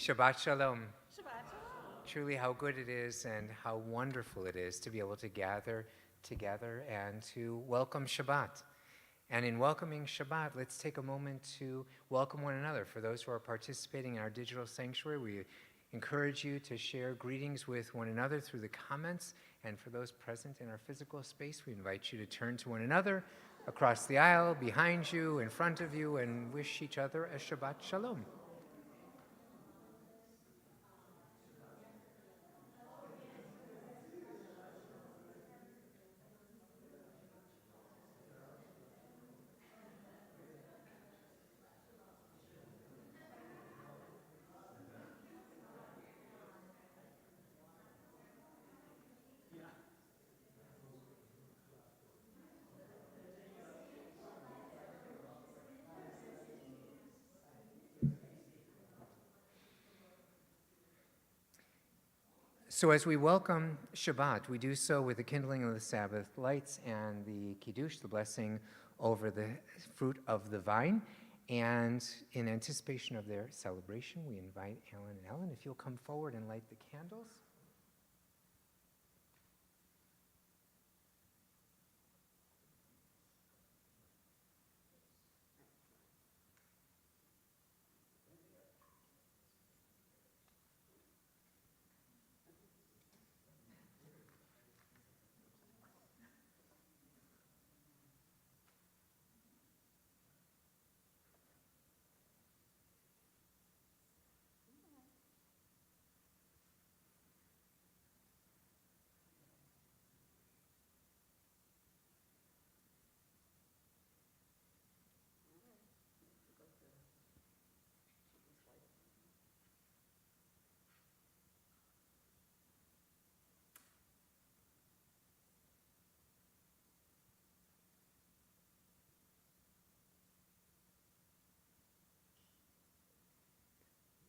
Shabbat Shalom. Shabbat Shalom. Truly how good it is and how wonderful it is to be able to gather together and to welcome Shabbat. And in welcoming Shabbat, let's take a moment to welcome one another. For those who are participating in our digital sanctuary, we encourage you to share greetings with one another through the comments. And for those present in our physical space, we invite you to turn to one another across the aisle, behind you, in front of you, and wish each other a Shabbat Shalom. So as we welcome Shabbat, we do so with the kindling of the Sabbath lights and the Kiddush, the blessing over the fruit of the vine. And in anticipation of their celebration, we invite Alan and Ellen, if you'll come forward and light the candles.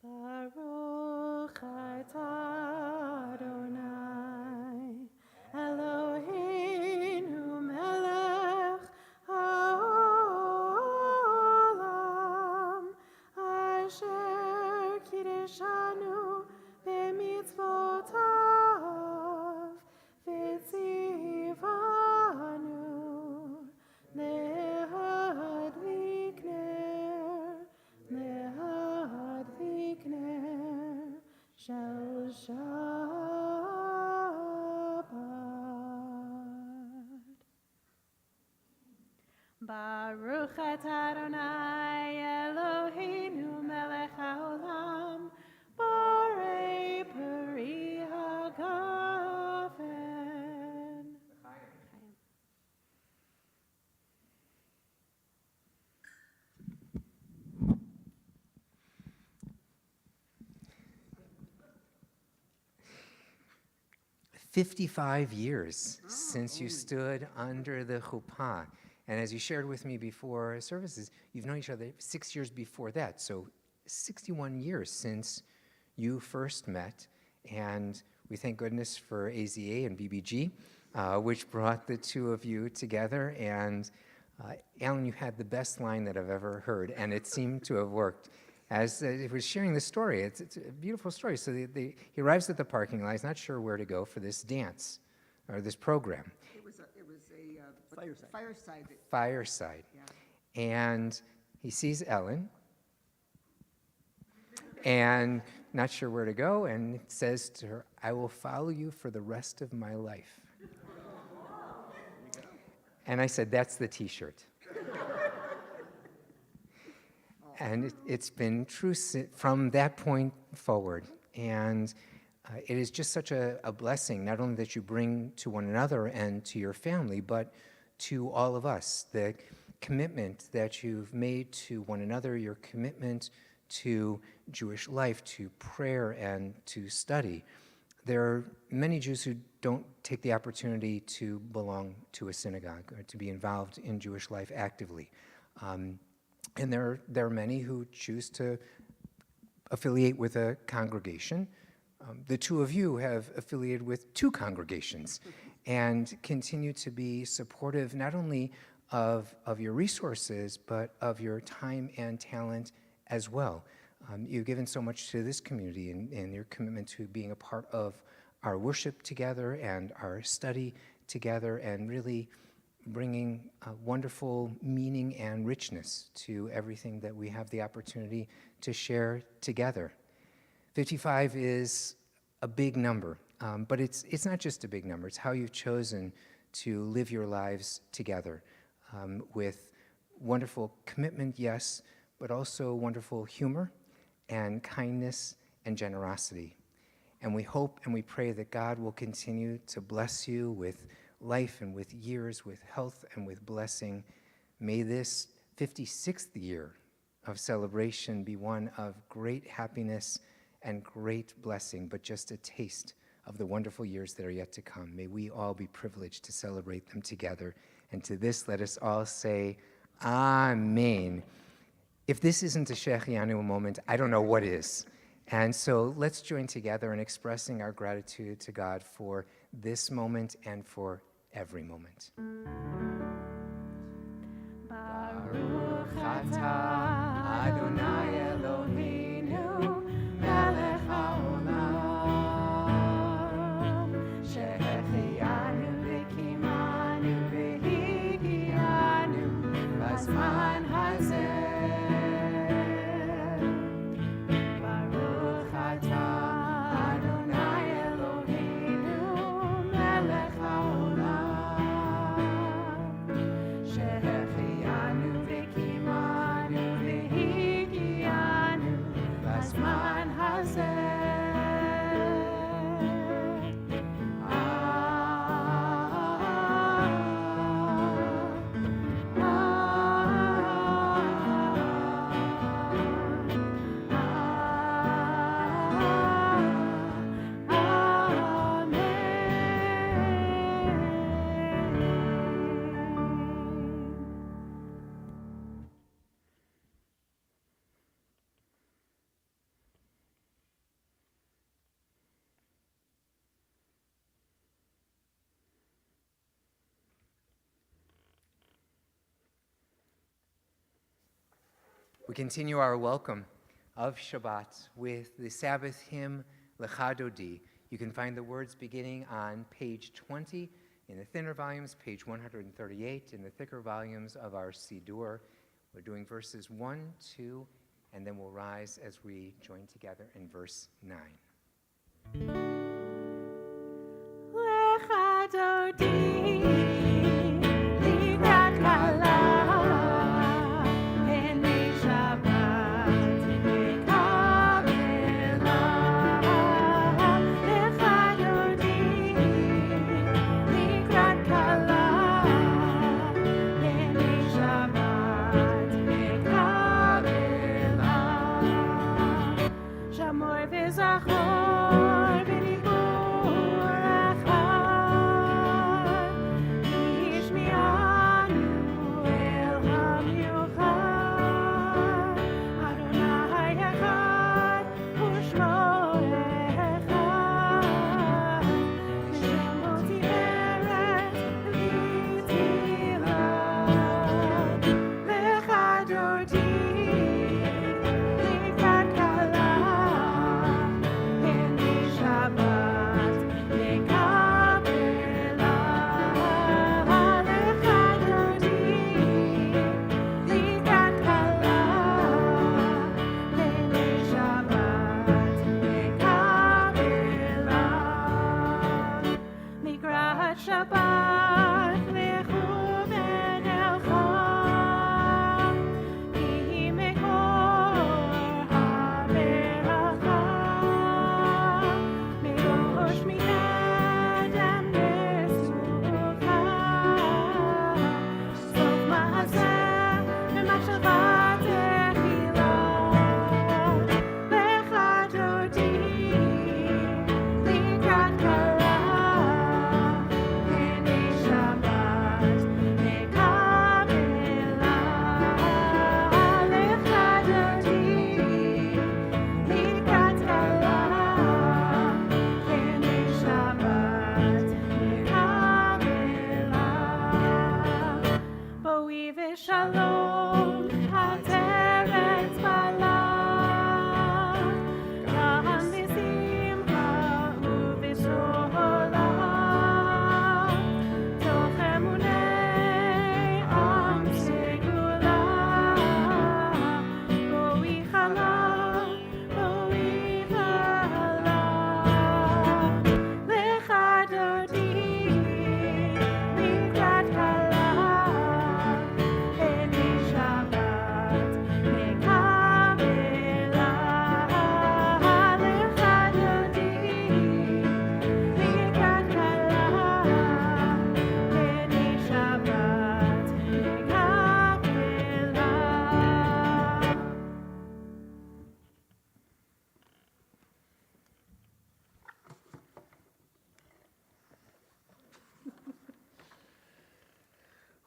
Baruch atah Adonai Eloheinu melech haolam asher kiddushanu b'mitzvotav v'tzivanu lehadlik ner Shel Shabbat. Baruch atah Adonai Eloheinu melech haolam borei peri hagafen. 55 years since you stood under the chuppah. And as you shared with me before services, you've known each other 6 years before that. So 61 years since you first met. And we thank goodness for AZA and BBG, which brought the two of you together. And Alan, you had the best line that I've ever heard, and it seemed to have worked. As he was sharing the story, it's a beautiful story. So he arrives at the parking lot. He's not sure where to go for this dance or this program. It was a fireside. Fireside. Yeah. And he sees Ellen and not sure where to go, and says to her, "I will follow you for the rest of my life." And I said, "That's the T-shirt." And it's been true from that point forward. And it is just such a blessing, not only that you bring to one another and to your family, but to all of us. The commitment that you've made to one another, your commitment to Jewish life, to prayer, and to study. There are many Jews who don't take the opportunity to belong to a synagogue or to be involved in Jewish life actively. And there are many who choose to affiliate with a congregation. The two of you have affiliated with two congregations and continue to be supportive not only of your resources, but of your time and talent as well. You've given so much to this community and your commitment to being a part of our worship together and our study together and really bringing wonderful meaning and richness to everything that we have the opportunity to share together. 55 is a big number, but it's not just a big number. It's how you've chosen to live your lives together with wonderful commitment, yes, but also wonderful humor and kindness and generosity. And we hope and we pray that God will continue to bless you with life and with years, with health and with blessing. May this 56th year of celebration be one of great happiness and great blessing, but just a taste of the wonderful years that are yet to come. May we all be privileged to celebrate them together. And to this, let us all say, Amen. If this isn't a Shechianu moment, I don't know what is. And so let's join together in expressing our gratitude to God for this moment and for every moment. Baruch atah Adonai Eloheinu melech haolam shehechianu v'kimanu v'higianu b'zman hazeh. Baruch atah Adonai Eloheinu melech haolam shehechianu v'kimanu v'higianu b'zman hazeh. We continue our welcome of Shabbat with the Sabbath hymn, Lecha Dodi. You can find the words beginning on page 20 in the thinner volumes, page 138 in the thicker volumes of our Siddur. We're doing verses 1, 2, and then we'll rise as we join together in verse 9. Lecha Dodi, Librat Kala. Shabbat lechu v'nelcha ki mekor ha'meracha merosh mi'adam nesucha sof ma'aseh v'machshava techila lecha dodi likrat kala. Shabbat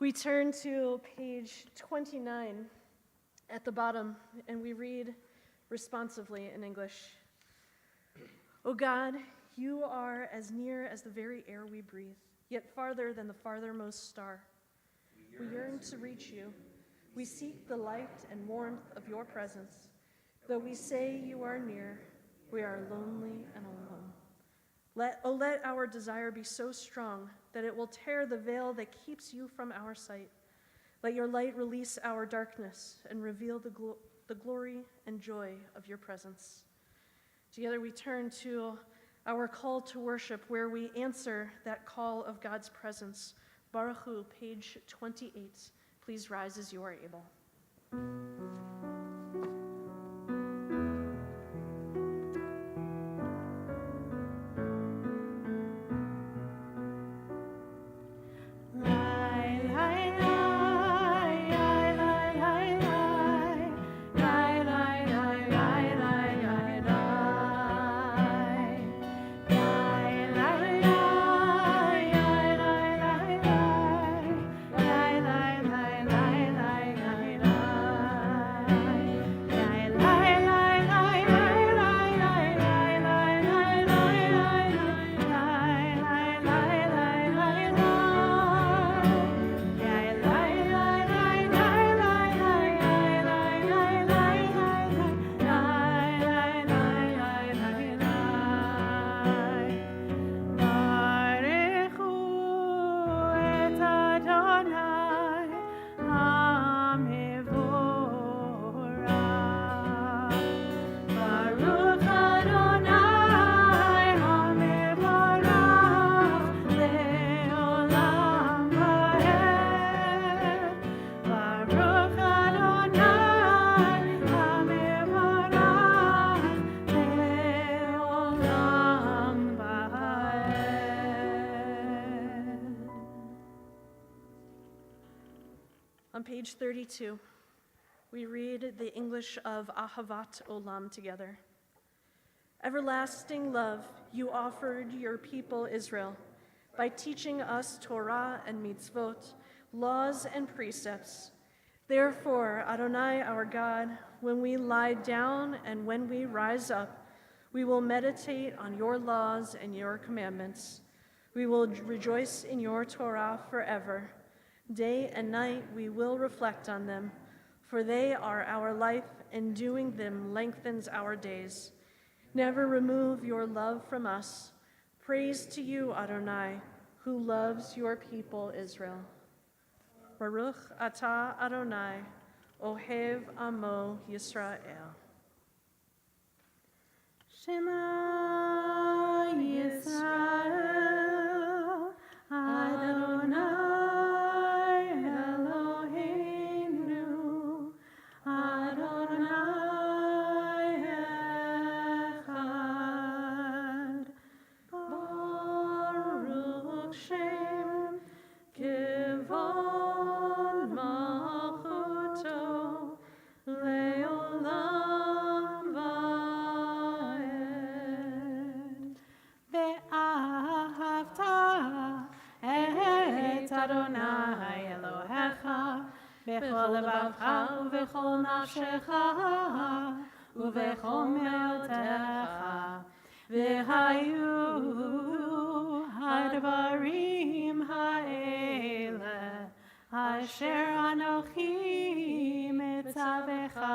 We turn to page 29 at the bottom, and we read responsively in English. O God, you are as near as the very air we breathe, yet farther than the farthermost star. We yearn to reach you. We seek the light and warmth of your presence. Though we say you are near, we are lonely and alone. Let our desire be so strong that it will tear the veil that keeps you from our sight. Let your light release our darkness and reveal the glory and joy of your presence. Together we turn to our call to worship, where we answer that call of God's presence. Baruch Hu, page 28. Please rise as you are able. On page 32, we read the English of Ahavat Olam together. Everlasting love you offered your people Israel by teaching us Torah and mitzvot, laws and precepts. Therefore, Adonai our God, when we lie down and when we rise up, we will meditate on your laws and your commandments. We will rejoice in your Torah forever. Day and night we will reflect on them, for they are our life, and doing them lengthens our days. Never remove your love from us. Praise to you, Adonai, who loves your people Israel. Baruch atah Adonai, ohev amo Yisrael. Shema Yisrael, Adonai Eloheinu, Adonai Echad. Baruch Shem Kivod Malchuto Leolam Vaed. Ve'ahavta et Adonai Elohecha bechol levavcha uvechol nafshecha uvechol meotecha v'hayu hadvarim ha'ele asher anochi mitzavecha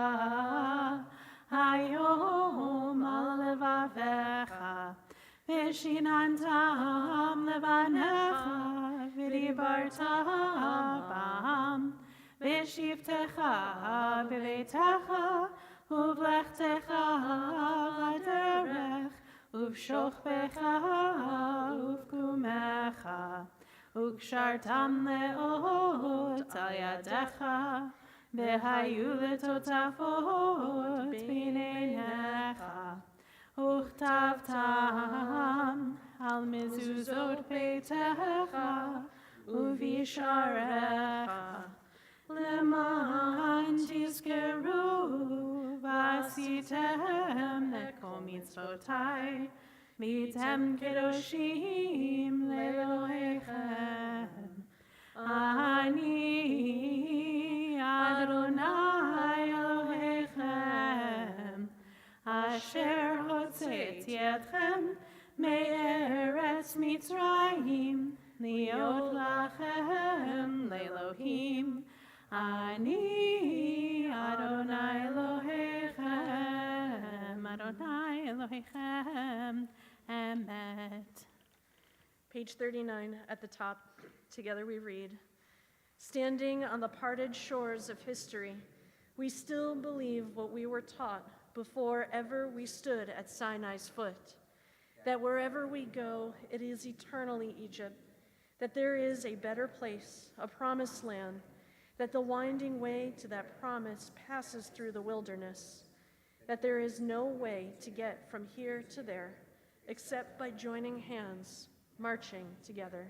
hayom al levavecha v'shinantam levanecha v'dibarta bam v'shivtecha b'veitecha uvlechtecha v'derech uv'shochbecha uv'kumecha ug'shartam le'ot al yadecha v'hayu letotafot b'neinecha Uchtavtam al mezuzot beitecha uvisharecha leman tizkeru vasitem leko mitzvotai mitem kedoshim lelohechem ani Eretz Mitzrayim, Liot lachem leElohim. Ani Adonai Elohechem, Adonai Elohechem, Emet. Page 39 at the top. Together we read, standing on the parted shores of history, we still believe what we were taught before ever we stood at Sinai's foot, that wherever we go, it is eternally Egypt, that there is a better place, a promised land, that the winding way to that promise passes through the wilderness, that there is no way to get from here to there except by joining hands, marching together.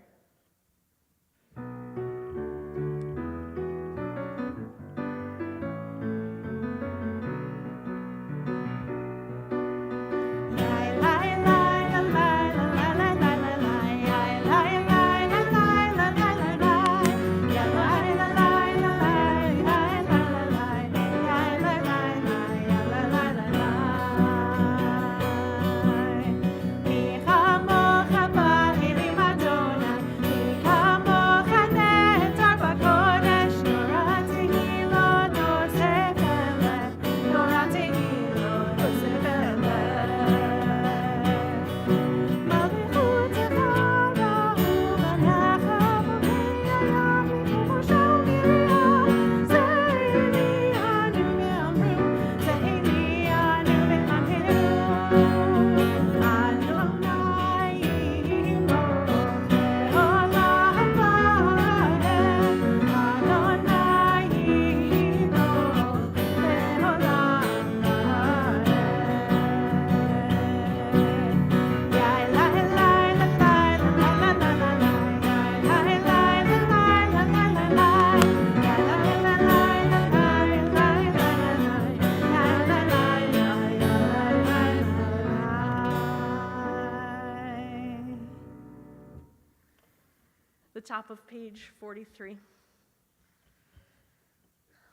The top of page 43.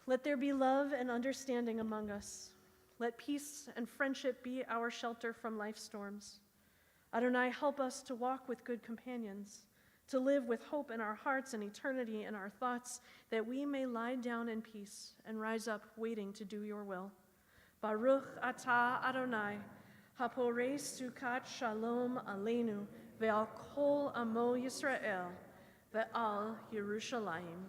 Let there be love and understanding among us. Let peace and friendship be our shelter from life's storms. Adonai, help us to walk with good companions, to live with hope in our hearts and eternity in our thoughts, that we may lie down in peace and rise up waiting to do your will. Baruch atah Adonai, haporei sukat shalom aleinu, ve'al kol amo Yisrael, ve'al Yerushalayim.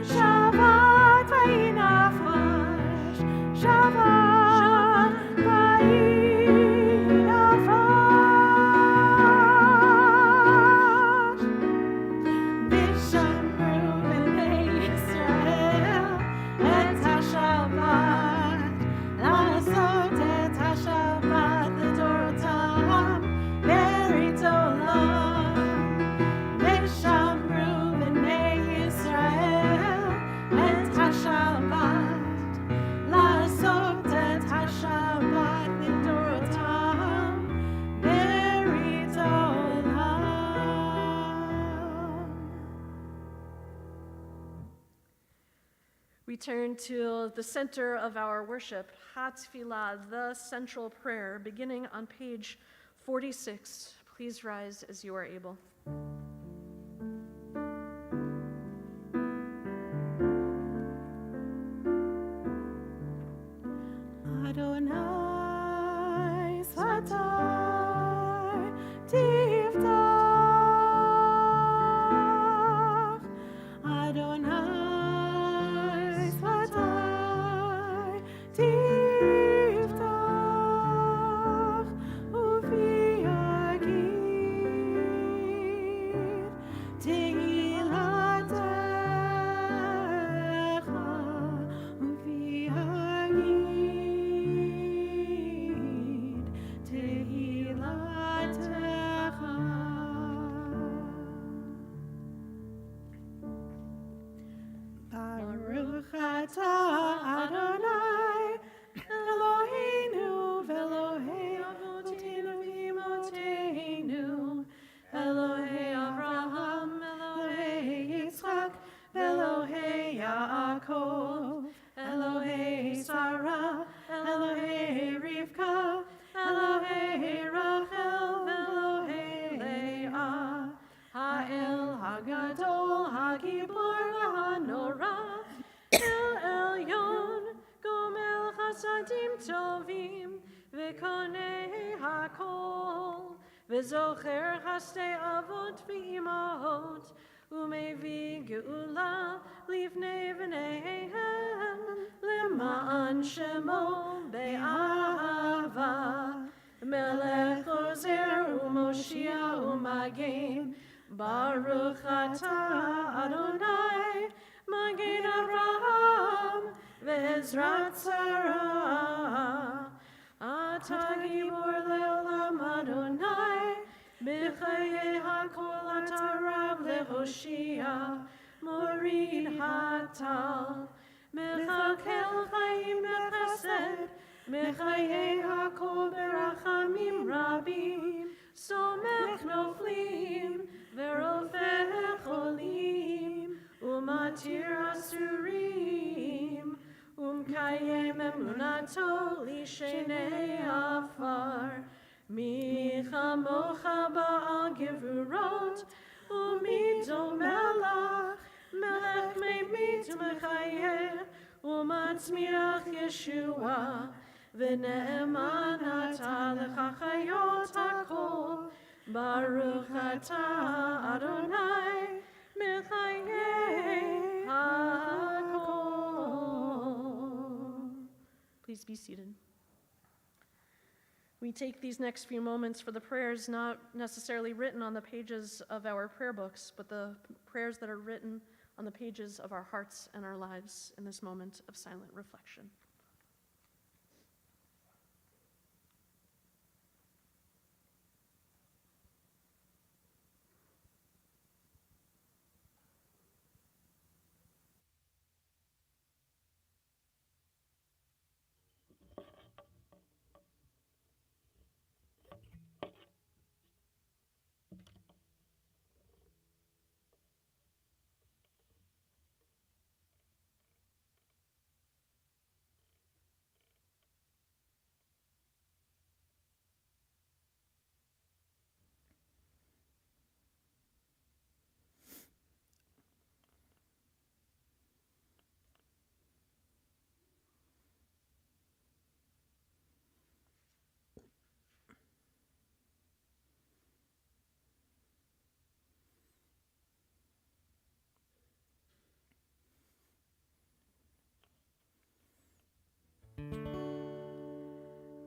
Shabbat turn to the center of our worship, HaTfilah, the central prayer, beginning on page 46. Please rise as you are able. Adonai Svatai Tiftach Adonai Svatai Tiftach Uvi Agid Tehilatecha Uvi Agid Tehilatecha Baruch atah Adonai Eloheinu v'Elohei Avotenu v'Imotenu Elohei Avraham Elohei Yitzchak Elohei Yaakov Elohei Sarah Elohei Rivka Elohei Rachel Elohei Leah Ha'el Hagadol Hagibor V'Hanora El Elyon Gomel Chasadim Tovim V'Konei Hakol V'Zocher Chastei Avot V'Imahot Umevi Geula Livnei V'neihem Lema'an Shemo Be'ahava Melech Ozer U'Moshia U'Magen Baruch atah Adonai Magen Avraham Ve'ezrat Sarah Atah Gibor Le'olam Adonai B'chayei HaKol Atah Rav Le'Hoshia Morid Hatal Mechakel Chaim B'Chesed Mechayei HaKol Berachamim Rabim Somech Noflim Verofeh Cholim Umatir Asurim Umkayem Emunato Lishenei Afar Michamocha Ba'al Gevurot Umido Melach Melech Meimit Mechayeh Umatzmiach Yeshua V'ne'eman atah l'chachayot hakol Baruch atah Adonai Mechayeh hakol. Please be seated. We take these next few moments for the prayers not necessarily written on the pages of our prayer books, but the prayers that are written on the pages of our hearts and our lives in this moment of silent reflection.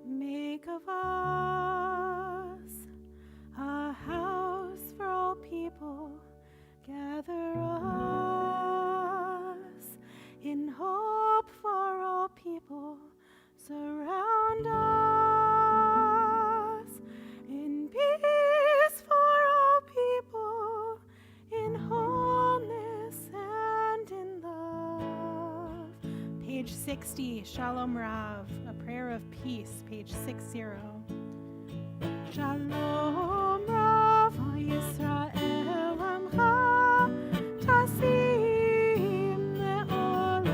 Make of us a house for all people. Gather us in hope for all people. Surround us in peace for all people, in wholeness and in love. Page 60, Shalom Rav, a prayer of peace, page 60. Shalom Rav Yisrael Amcha Tasim Le'olam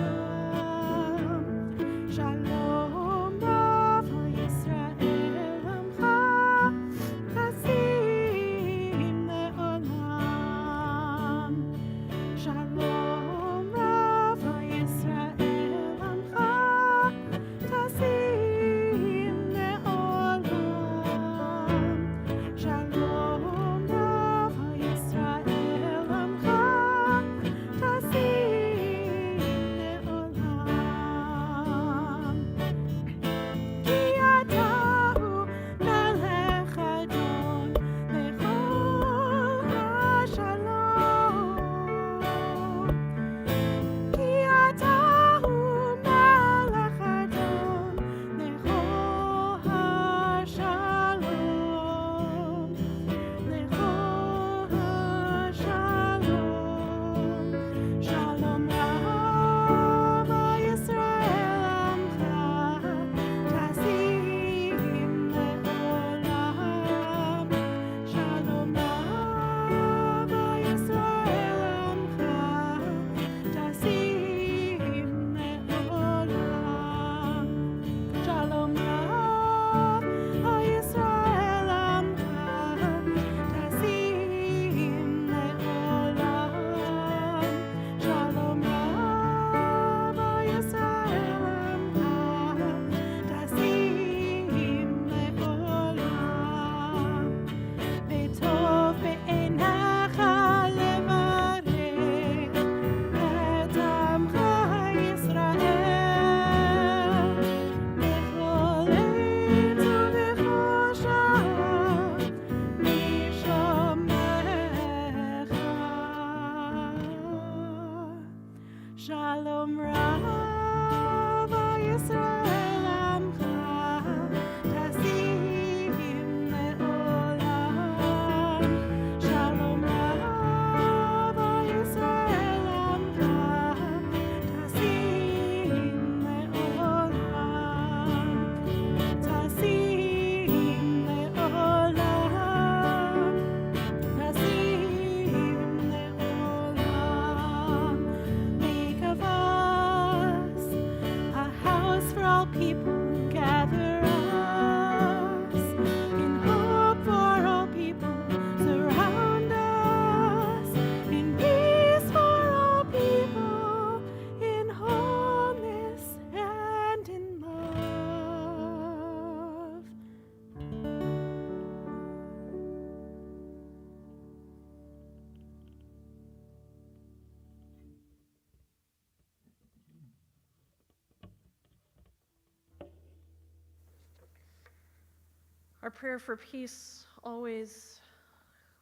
Our prayer for peace always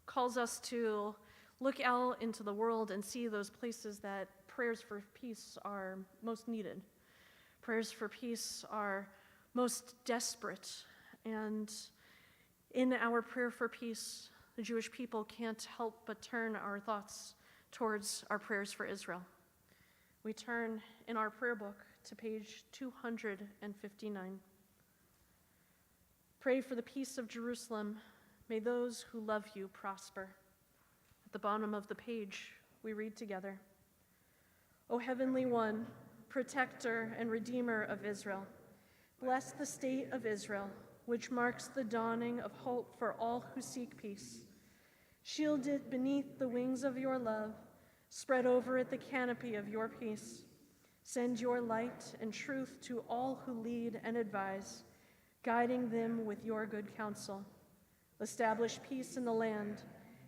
calls us to look out into the world and see those places that prayers for peace are most needed. Prayers for peace are most desperate. And in our prayer for peace, the Jewish people can't help but turn our thoughts towards our prayers for Israel. We turn in our prayer book to page 259. Pray for the peace of Jerusalem. May those who love you prosper. At the bottom of the page, we read together, O Heavenly One, protector and redeemer of Israel, bless the state of Israel, which marks the dawning of hope for all who seek peace. Shield it beneath the wings of your love, spread over it the canopy of your peace. Send your light and truth to all who lead and advise, guiding them with your good counsel. Establish peace in the land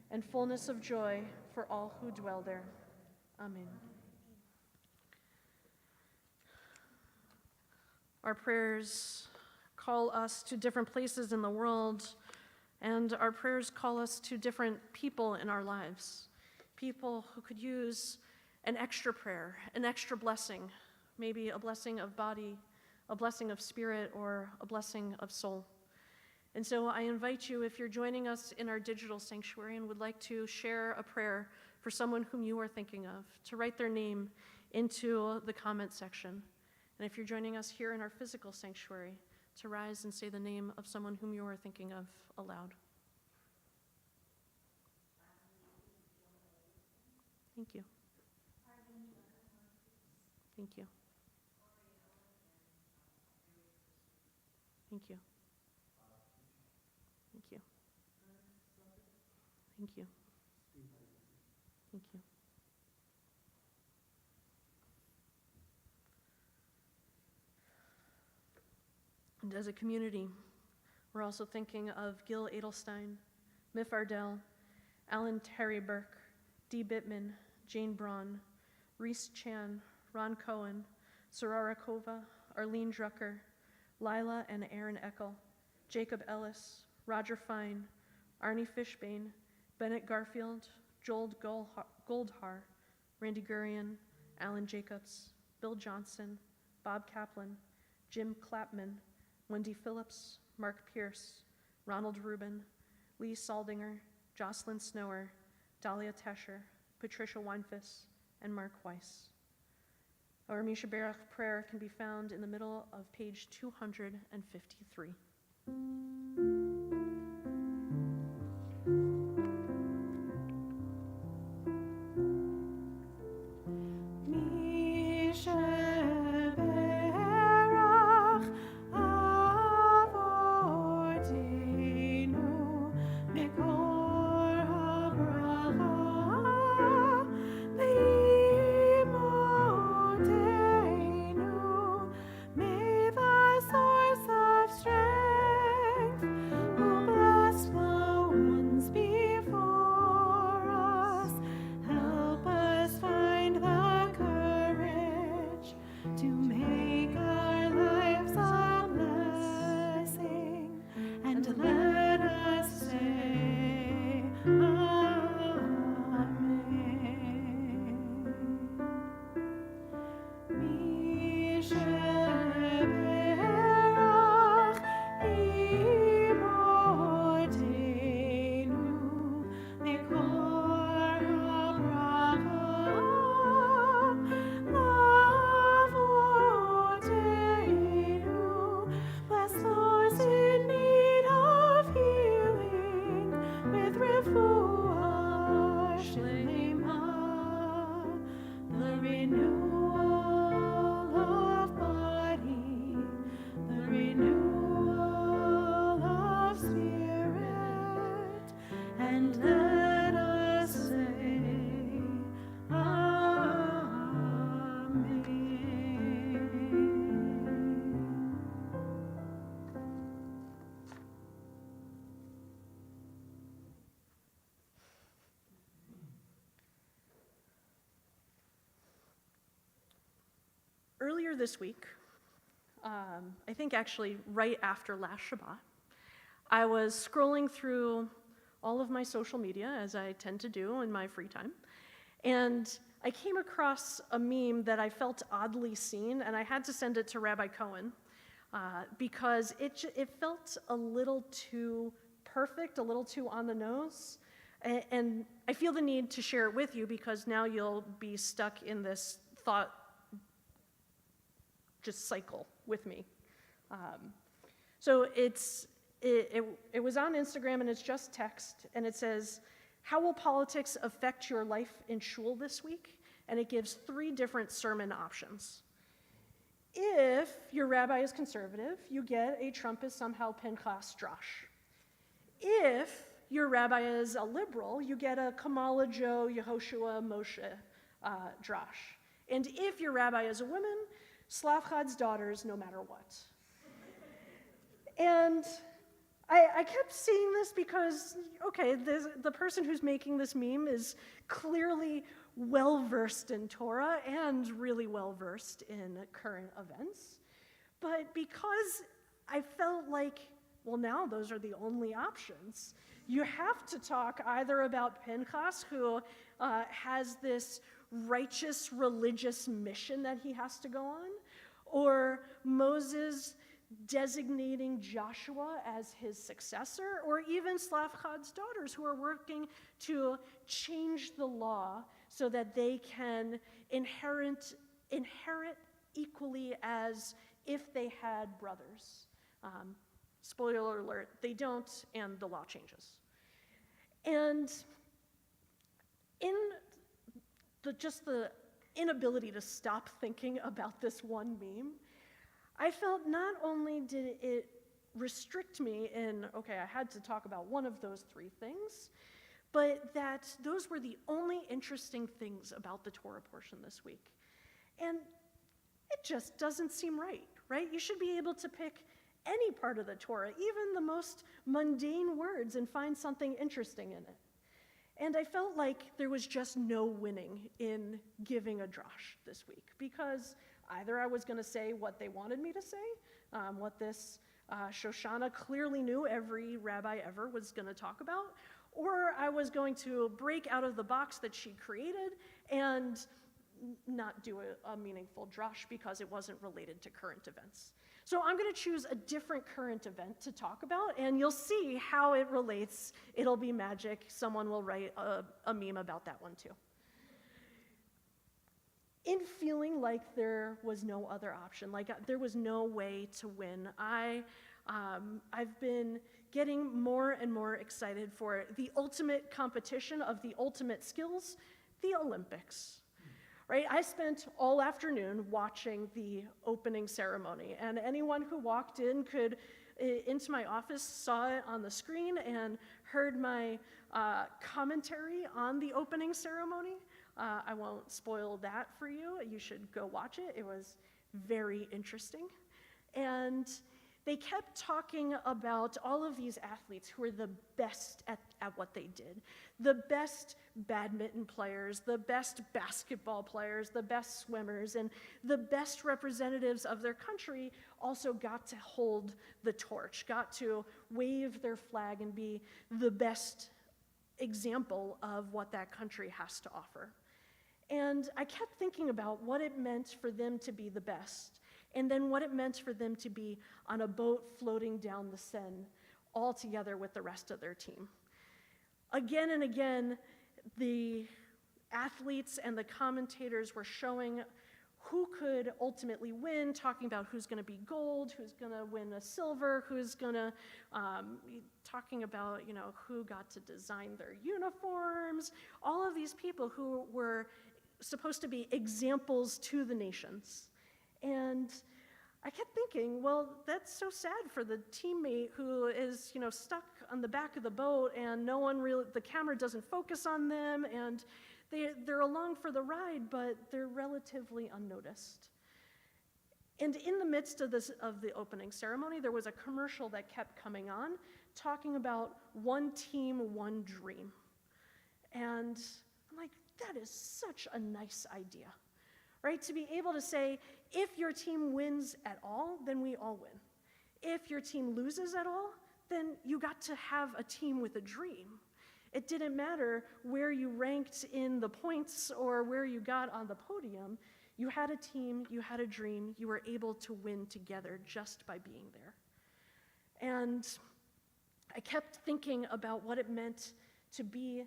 and fullness of joy for all who dwell there. Amen. Our prayers call us to different places in the world, and our prayers call us to different people in our lives. People who could use an extra prayer, an extra blessing, maybe a blessing of body, a blessing of spirit, or a blessing of soul. And so I invite you, if you're joining us in our digital sanctuary and would like to share a prayer for someone whom you are thinking of, to write their name into the comment section. And if you're joining us here in our physical sanctuary, to rise and say the name of someone whom you are thinking of aloud. Thank you. Thank you. Thank you. Thank you. Thank you. Thank you. And as a community, we're also thinking of Gil Edelstein, Miff Ardell, Alan Terry Burke, Dee Bittman, Jane Braun, Reese Chan, Ron Cohen, Sarara Kova, Arlene Drucker, Lila and Aaron Eckel, Jacob Ellis, Roger Fine, Arnie Fishbane, Bennett Garfield, Joel Goldhar, Randy Gurian, Alan Jacobs, Bill Johnson, Bob Kaplan, Jim Clapman, Wendy Phillips, Mark Pierce, Ronald Rubin, Lee Saldinger, Jocelyn Snower, Dahlia Tescher, Patricia Weinfuss, and Mark Weiss. Our Misha Berach prayer can be found in the middle of page 253. Earlier this week, I think actually right after last Shabbat, I was scrolling through all of my social media, as I tend to do in my free time, and I came across a meme that I felt oddly seen, and I had to send it to Rabbi Cohen because it felt a little too perfect, a little too on the nose, and I feel the need to share it with you because now you'll be stuck in this thought just cycle with me. So it was on Instagram, and it's just text, and it says, "How will politics affect your life in shul this week?" And it gives 3 different sermon options. If your rabbi is conservative, you get a Trump is somehow Pinchas Drosh. If your rabbi is a liberal, you get a Kamala Joe Yehoshua Moshe Drosh. And if your rabbi is a woman, Slavchad's daughters, no matter what. And I kept seeing this because, okay, the person who's making this meme is clearly well-versed in Torah and really well-versed in current events. But because I felt like, well, now those are the only options. You have to talk either about Pinchas, who has this righteous religious mission that he has to go on, or Moses designating Joshua as his successor, or even Slavchad's daughters who are working to change the law so that they can inherit equally as if they had brothers. Spoiler alert, they don't, and the law changes. And in just the inability to stop thinking about this one meme, I felt not only did it restrict me in, okay, I had to talk about one of those 3 things, but that those were the only interesting things about the Torah portion this week. And it just doesn't seem right? You should be able to pick any part of the Torah, even the most mundane words, and find something interesting in it. And I felt like there was just no winning in giving a drosh this week, because either I was going to say what they wanted me to say, what this Shoshana clearly knew every rabbi ever was going to talk about, or I was going to break out of the box that she created and not do a meaningful drosh because it wasn't related to current events. So I'm going to choose a different current event to talk about, and you'll see how it relates. It'll be magic. Someone will write a meme about that one too. In feeling like there was no other option, like there was no way to win, I've been getting more and more excited for the ultimate competition of the ultimate skills, the Olympics. Right? I spent all afternoon watching the opening ceremony, and anyone who walked into my office saw it on the screen and heard my commentary on the opening ceremony. I won't spoil that for you. You should go watch it. It was very interesting. And they kept talking about all of these athletes who were the best at what they did. The best badminton players, the best basketball players, the best swimmers, and the best representatives of their country also got to hold the torch, got to wave their flag and be the best example of what that country has to offer. And I kept thinking about what it meant for them to be the best, and then what it meant for them to be on a boat floating down the Seine all together with the rest of their team. Again and again, the athletes and the commentators were showing who could ultimately win, talking about who's going to be gold, who's going to win a silver, who's going to, talking about, who got to design their uniforms, all of these people who were supposed to be examples to the nations. And I kept thinking, well, that's so sad for the teammate who is, stuck on the back of the boat, and no one really, the camera doesn't focus on them, and they're along for the ride, but they're relatively unnoticed. And in the midst of the opening ceremony, there was a commercial that kept coming on, talking about one team, one dream. And I'm like, that is such a nice idea. Right? To be able to say, if your team wins at all, then we all win. If your team loses at all, then you got to have a team with a dream. It didn't matter where you ranked in the points or where you got on the podium. You had a team, you had a dream, you were able to win together just by being there. And I kept thinking about what it meant to be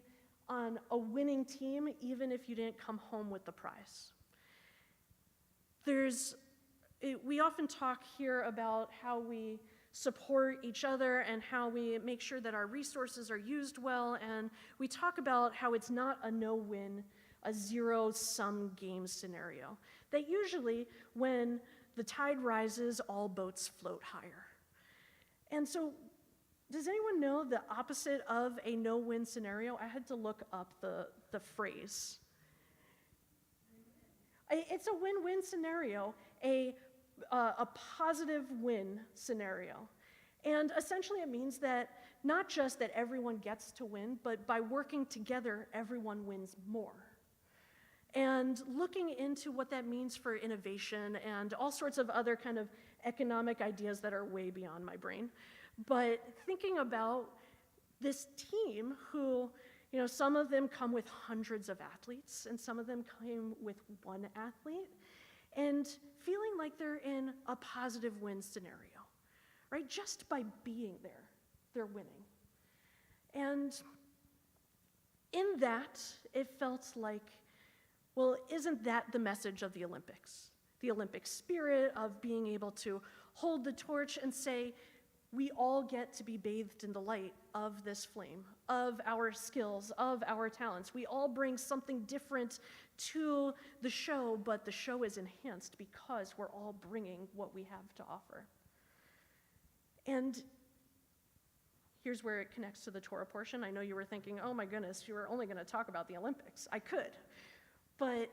on a winning team, even if you didn't come home with the prize. We often talk here about how we support each other and how we make sure that our resources are used well, and we talk about how it's not a no-win, a zero-sum game scenario. That usually, when the tide rises, all boats float higher. And so, does anyone know the opposite of a no-win scenario? I had to look up the phrase. It's a win-win scenario, a positive win scenario. And essentially it means that not just that everyone gets to win, but by working together, everyone wins more. And looking into what that means for innovation and all sorts of other kind of economic ideas that are way beyond my brain. But thinking about this team who, some of them come with hundreds of athletes, and some of them came with one athlete, and feeling like they're in a positive win scenario, right? Just by being there, they're winning. And in that, it felt like, well, isn't that the message of the Olympics? The Olympic spirit of being able to hold the torch and say, we all get to be bathed in the light of this flame, of our skills, of our talents. We all bring something different to the show, but the show is enhanced because we're all bringing what we have to offer. And here's where it connects to the Torah portion. I know you were thinking, oh my goodness, you were only going to talk about the Olympics. I could. But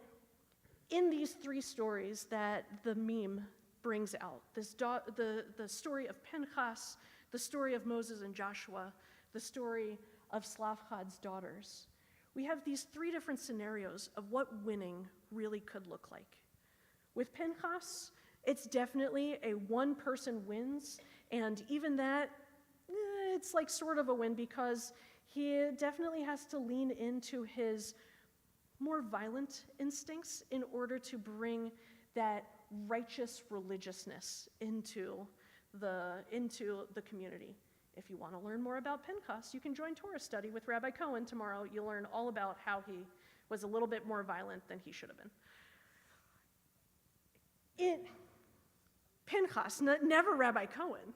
in these three stories that the meme brings out, the story of Pinchas, the story of Moses and Joshua, the story of Slavchad's daughters, we have these three different scenarios of what winning really could look like. With Pinchas, it's definitely a one person wins, and even that, it's like sort of a win because he definitely has to lean into his more violent instincts in order to bring that righteous religiousness into the community. If you want to learn more about Pinchas, you can join Torah study with Rabbi Cohen tomorrow. You'll learn all about how he was a little bit more violent than he should have been. Pinchas, never Rabbi Cohen.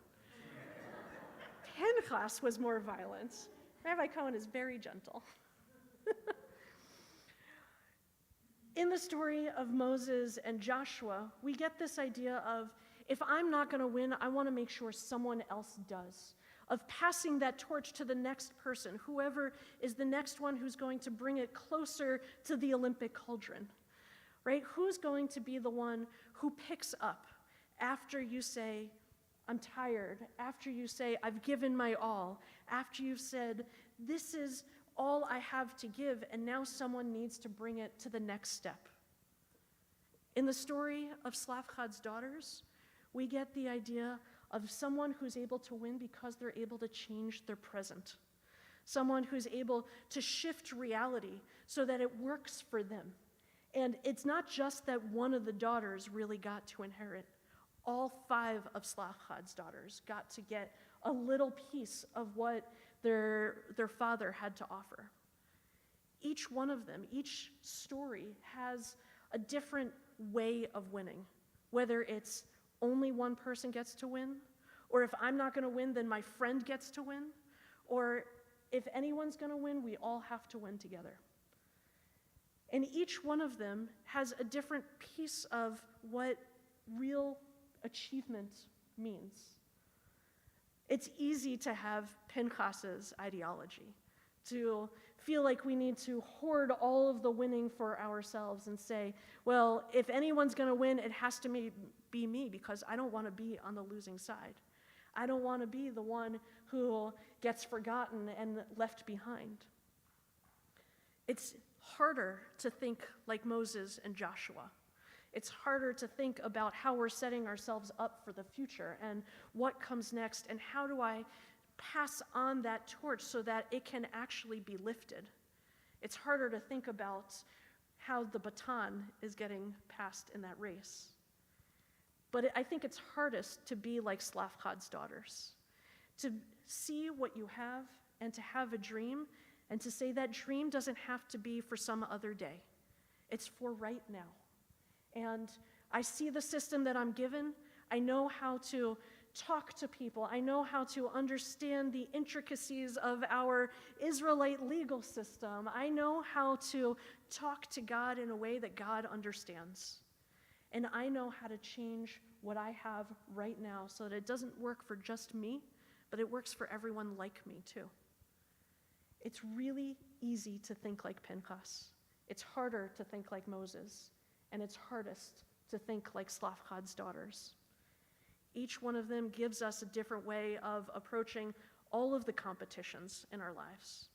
Pinchas was more violent. Rabbi Cohen is very gentle. In the story of Moses and Joshua, we get this idea of, if I'm not going to win, I want to make sure someone else does. Of passing that torch to the next person, whoever is the next one who's going to bring it closer to the Olympic cauldron, right? Who's going to be the one who picks up after you say, I'm tired, after you say, I've given my all, after you've said, this is all I have to give, and now someone needs to bring it to the next step. In the story of Slavchad's daughters, we get the idea of someone who's able to win because they're able to change their present. Someone who's able to shift reality so that it works for them. And it's not just that one of the daughters really got to inherit. All 5 of Slavchad's daughters got to get a little piece of what their father had to offer. Each one of them, each story has a different way of winning, whether it's only one person gets to win, or if I'm not going to win, then my friend gets to win, or if anyone's going to win, we all have to win together. And each one of them has a different piece of what real achievement means. It's easy to have Pinchas's ideology, to feel like we need to hoard all of the winning for ourselves and say, well, if anyone's going to win, it has to be me because I don't want to be on the losing side. I don't want to be the one who gets forgotten and left behind. It's harder to think like Moses and Joshua. It's harder to think about how we're setting ourselves up for the future and what comes next and how do I pass on that torch so that it can actually be lifted. It's harder to think about how the baton is getting passed in that race. But I think it's hardest to be like Slavchad's daughters, to see what you have and to have a dream and to say that dream doesn't have to be for some other day. It's for right now. And I see the system that I'm given. I know how to talk to people. I know how to understand the intricacies of our Israelite legal system. I know how to talk to God in a way that God understands. And I know how to change what I have right now so that it doesn't work for just me, but it works for everyone like me too. It's really easy to think like Pinchas. It's harder to think like Moses. And it's hardest to think like Slavchad's daughters. Each one of them gives us a different way of approaching all of the competitions in our lives,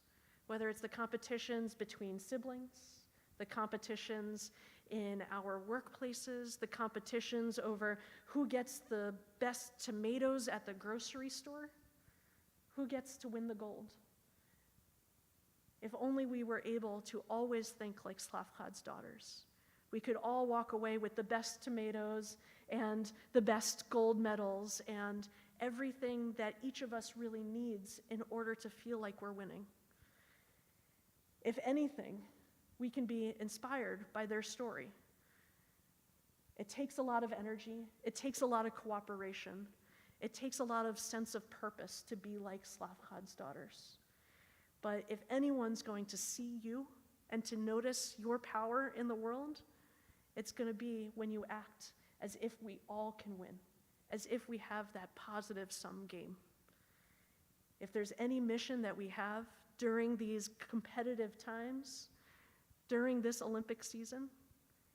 whether it's the competitions between siblings, the competitions in our workplaces, the competitions over who gets the best tomatoes at the grocery store, who gets to win the gold. If only we were able to always think like Slavchad's daughters. We could all walk away with the best tomatoes and the best gold medals and everything that each of us really needs in order to feel like we're winning. If anything, we can be inspired by their story. It takes a lot of energy. It takes a lot of cooperation. It takes a lot of sense of purpose to be like Slavchad's daughters. But if anyone's going to see you and to notice your power in the world, it's going to be when you act as if we all can win, as if we have that positive sum game. If there's any mission that we have during these competitive times, during this Olympic season,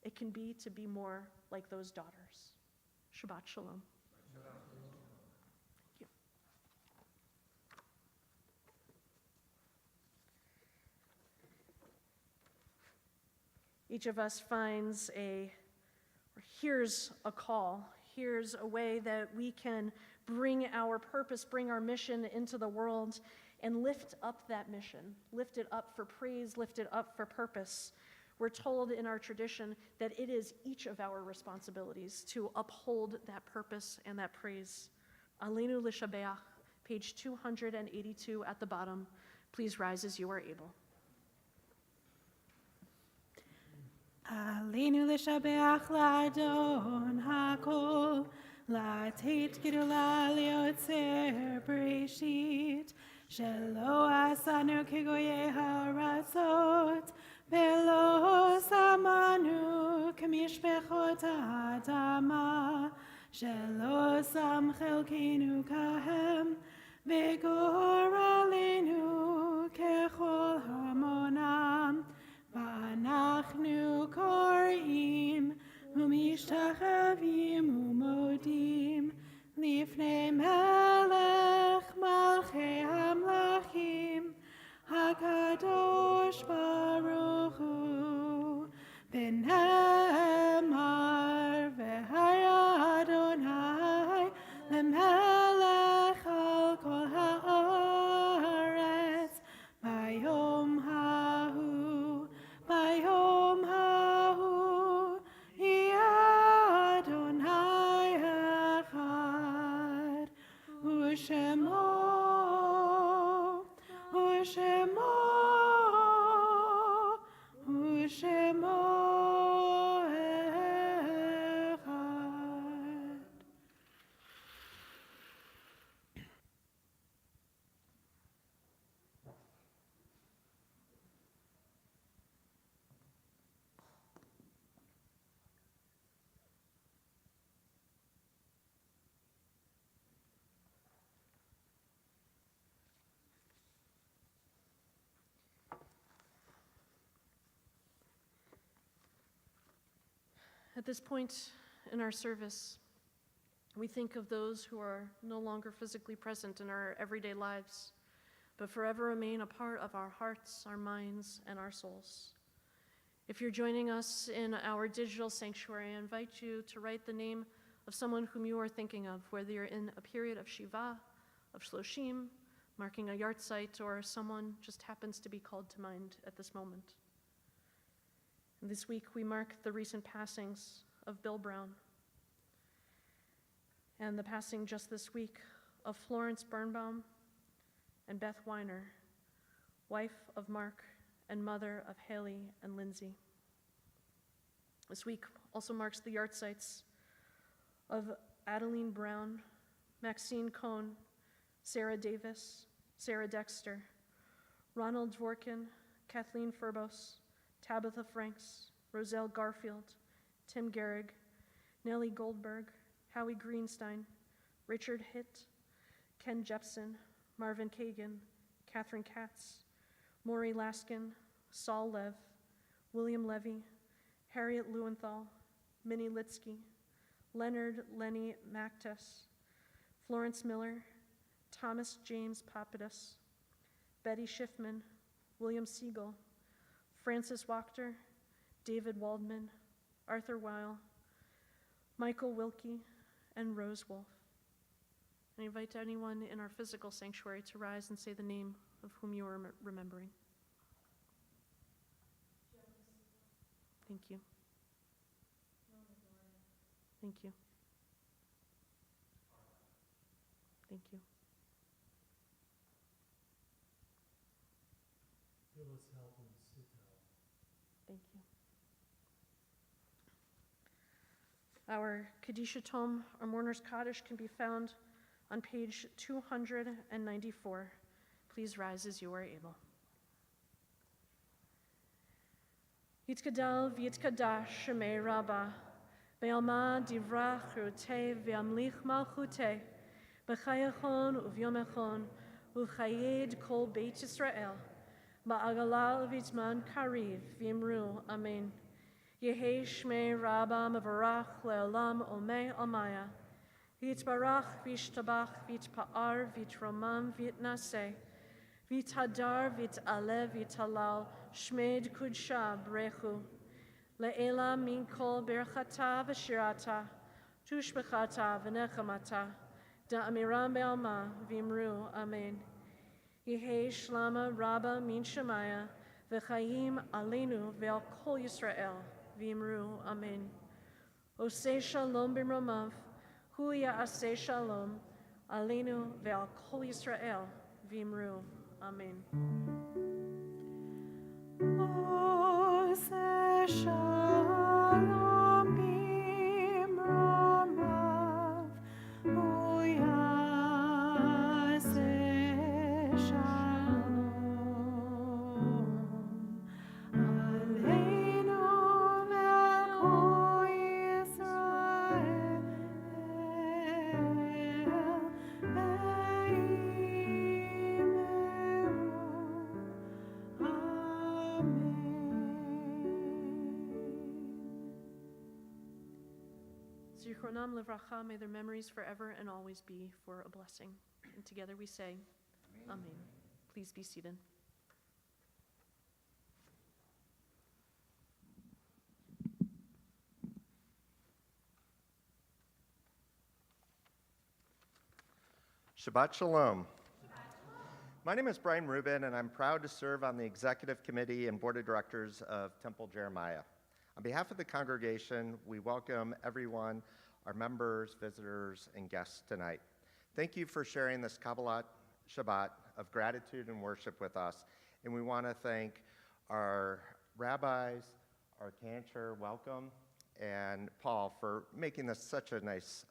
it can be to be more like those daughters. Shabbat Shalom. Thank you. Each of us finds or hears a call, hears a way that we can bring our purpose, bring our mission into the world and lift up that mission, lift it up for praise, lift it up for purpose. We're told in our tradition that it is each of our responsibilities to uphold that purpose and that praise. Aleinu l'shabeach, page 282 at the bottom. Please rise as you are able. Aleinu l'shabeach l'Adon hakol, לתת גדולה ליוצר בראשית, שלא עשנו כגויי הארצות, ולא שמנו כמשפחות האדמה, שלא שם חלקנו כהם, וגורלנו ככל המונם, ואנחנו קוראים ומשתחווים ומודים לפני מלך מלכי המלכים, הקדוש ברוך הוא, ונאמר והיה אדוני למלך על כל הארץ ביום ההוא, ביום ההוא יהיה אדוני אחד, ושמו אחד. At this point in our service, we think of those who are no longer physically present in our everyday lives, but forever remain a part of our hearts, our minds, and our souls. If you're joining us in our digital sanctuary, I invite you to write the name of someone whom you are thinking of, whether you're in a period of Shiva, of Shloshim, marking a yard site, or someone just happens to be called to mind at this moment. And this week we mark the recent passings of Bill Brown and the passing just this week of Florence Birnbaum and Beth Weiner, wife of Mark and mother of Haley and Lindsay. This week also marks the yard sites of Adeline Brown, Maxine Cohn, Sarah Davis, Sarah Dexter, Ronald Dworkin, Kathleen Furbos, Tabitha Franks, Roselle Garfield, Tim Gehrig, Nellie Goldberg, Howie Greenstein, Richard Hitt, Ken Jepson, Marvin Kagan, Catherine Katz, Maury Laskin, Saul Lev, William Levy, Harriet Lewenthal, Minnie Litsky, Leonard Lenny Mactus, Florence Miller, Thomas James Papadis, Betty Schiffman, William Siegel, Francis Wachter, David Waldman, Arthur Weil, Michael Wilkie, and Rose Wolf. I invite anyone in our physical sanctuary to rise and say the name of whom you are remembering. Thank you. Thank you. Thank you. Thank you. Our Kadisha Tome, our Mourner's Kaddish, can be found on page 294. Please rise as you are able. Yitkadal v'yitkadash shemei Rabbah, be'alma divrach chirutei v'amlich malchutei, b'chayachon uvyomechon, u'chayed kol Beit Yisrael, ba'agalal v'itman kariv v'imru, amen. Yehei shmei Rabbah mevarach le'olam omei almaya, v'yitbarach v'yishtabach v'yitpa'ar v'yitromam v'yitnaseh, v'yitadar v'yit'aleh v'yitalal, shmed kudsha brechu, le'ela min kol berchata v'shirata, tushbechata v'nechamata, da'amiram be'alma v'imru, amen. Yehei shlama Rabbah min shemaya, v'chayim aleinu ve'al kol Yisrael, v'imru, amen. Oseh shalom b'mromav, hu ya'aseh shalom, aleinu ve'al kol Yisrael, v'imru, amen. Oseh shalom b'mromav, hu ya'aseh shalom, aleinu ve'al kol Yisrael, Zichronam livracha, may their memories forever and always be for a blessing. And together we say, Amen. Please be seated. Shabbat Shalom. My name is Brian Rubin, and I'm proud to serve on the Executive Committee and Board of Directors of Temple Jeremiah. On behalf of the congregation, we welcome everyone, our members, visitors, and guests tonight. Thank you for sharing this Kabbalat Shabbat of gratitude and worship with us. And we want to thank our rabbis, our cantor, welcome, and Paul for making this such a nice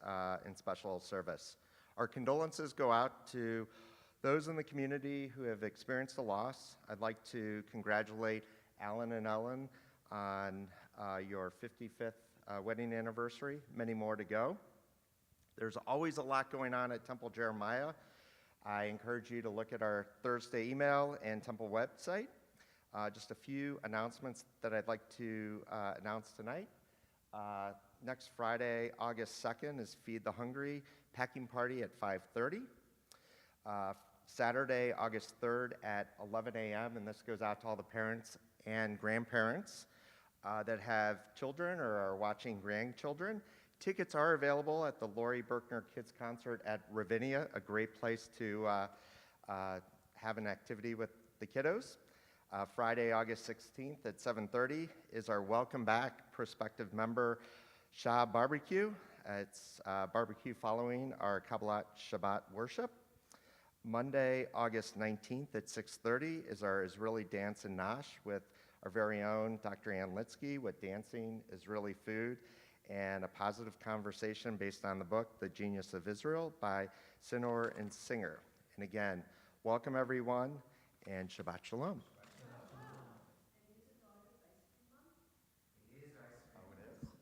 and special service. Our condolences go out to those in the community who have experienced a loss. I'd like to congratulate Alan and Ellen on your 55th wedding anniversary, many more to go. There's always a lot going on at Temple Jeremiah. I encourage you to look at our Thursday email and Temple website. Just a few announcements that I'd like to announce tonight. Next Friday, August 2nd, is Feed the Hungry packing party at 5:30. Saturday, August 3rd at 11 a.m., and this goes out to all the parents and grandparents that have children or are watching grandchildren. Tickets are available at the Laurie Berkner Kids Concert at Ravinia, a great place to have an activity with the kiddos. Friday, August 16th at 7:30 is our welcome back prospective member Shabbat barbecue. It's barbecue following our Kabbalat Shabbat worship. Monday, August 19th at 6:30 is our Israeli Dance and Nosh with our very own Dr. Ann Litsky with Dancing Israeli Food and a positive conversation based on the book, The Genius of Israel by Sinor and Singer. And again, welcome everyone and Shabbat Shalom.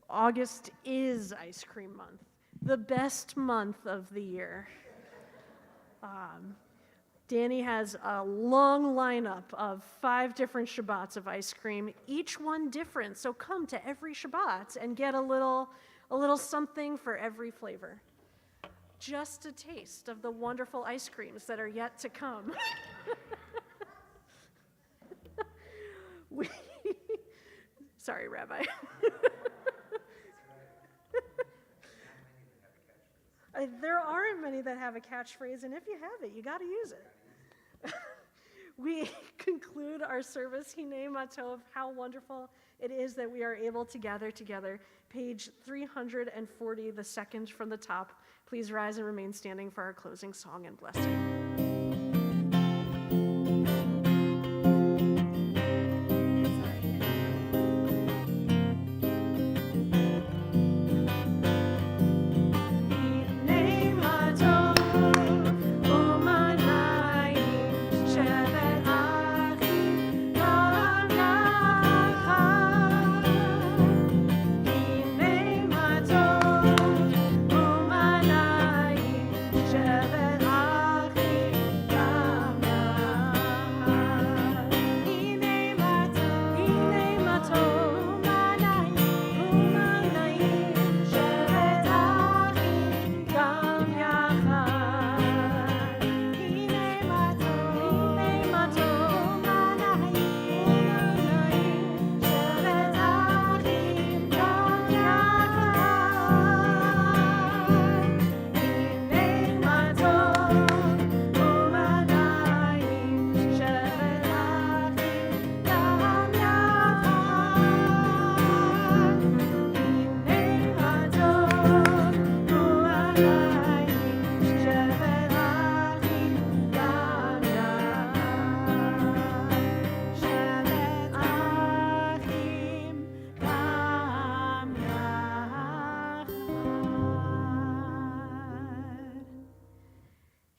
August is ice cream month, the best month of the year. Danny has a long lineup of 5 different Shabbats of ice cream, each one different. So come to every Shabbat and get a little something for every flavor. Just a taste of the wonderful ice creams that are yet to come. Sorry, Rabbi. There aren't many that have a catchphrase, and if you have it, you got to use it. We conclude our service, Hinei Matov, how wonderful it is that we are able to gather together. Page 340, the second from the top. Please rise and remain standing for our closing song and blessing.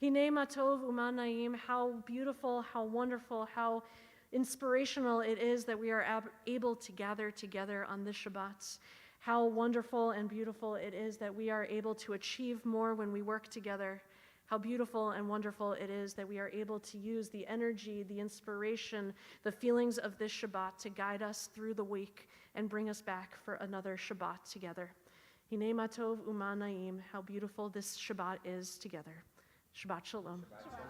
Hinei Matov Umanaim, how beautiful, how wonderful, how inspirational it is that we are able to gather together on this Shabbat. How wonderful and beautiful it is that we are able to achieve more when we work together. How beautiful and wonderful it is that we are able to use the energy, the inspiration, the feelings of this Shabbat to guide us through the week and bring us back for another Shabbat together. Hinei Matov Umanaim, how beautiful this Shabbat is together. Shabbat Shalom. Shabbat.